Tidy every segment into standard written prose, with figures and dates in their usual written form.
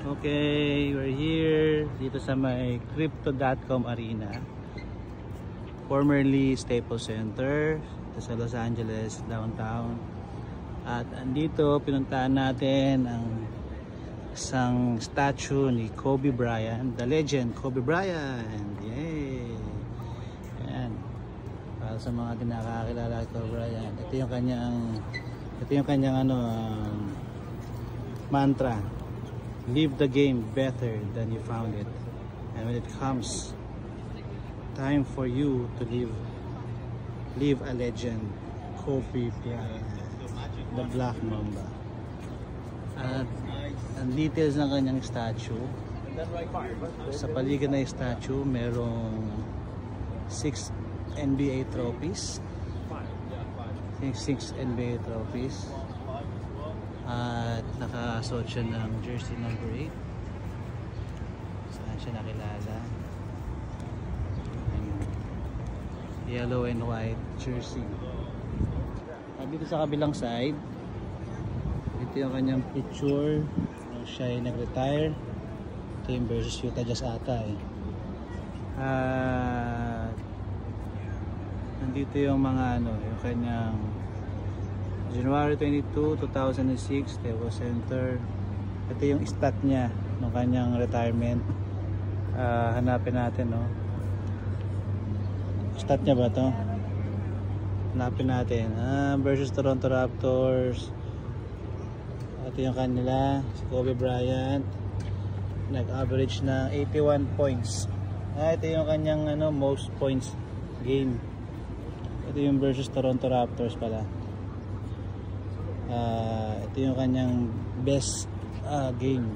Okay, we're here dito sa may Crypto.com Arena, formerly Staples Center, dito sa Los Angeles downtown. At andito pinuntahan natin ang isang statue ni Kobe Bryant, the legend Kobe Bryant. Yay! Ayan, para sa mga nakakakilala kay Kobe Bryant, ito yung kanyang mantra: live the game better than you found it. And when it comes time for you to live a legend, Kobe Bryant, the Black Mamba. At ang details ng kanyang statue, sa paligid ng statue merong 6 NBA trophies, 6 NBA trophies. At nakasuot siya ng jersey number 8. Saan siya nakilala? Yellow and white jersey. At dito sa kabilang side, ito yung kanyang picture nung siya ay nag-retire. Ito yung versus Utah Jazz ata eh. Nandito yung mga yung kanyang January 22, 2006, Staples Center. Ito yung stat niya ng kanyang retirement. Hanapin natin, no? Stat niya ba to? Hanapin natin. Versus Toronto Raptors. Ito yung kanila, si Kobe Bryant. Nag-average na 81 points. Ito yung kanyang most points game. Ito yung versus Toronto Raptors pala. Ito yung kanyang best game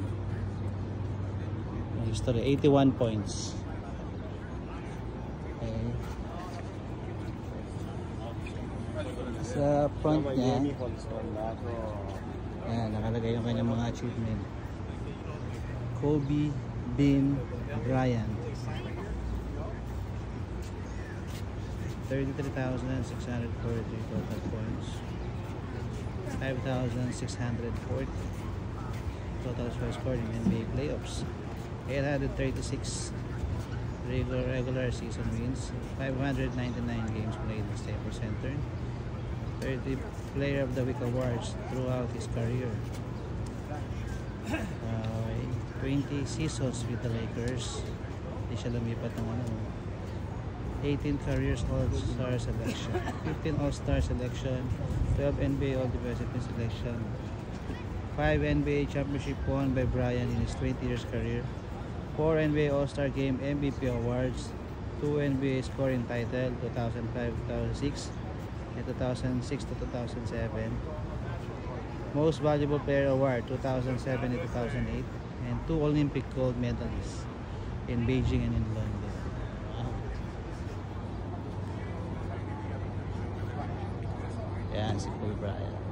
in history, 81 points. Okay. Sa front niya, nakalagay yung kanyang mga achievement. Kobe Bean Bryant, 33,643 total points, 5,640 total scored in NBA playoffs, 836 regular season wins, 599 games played in Staples Center, 30 Player of the Week awards throughout his career, 20 seasons with the Lakers, hindi siya lumipat ng 18 careers All-Star selection, 15 All-Star selection, 12 NBA All-Defensive Team selection, 5 NBA championship won by Bryant in his 20 years career, 4 NBA All-Star Game MVP awards, 2 NBA scoring title 2005-2006 and 2006-2007, Most Valuable Player Award 2007 and 2008, and 2 Olympic gold medalists in Beijing and in London. Yan si Kobe Bryant.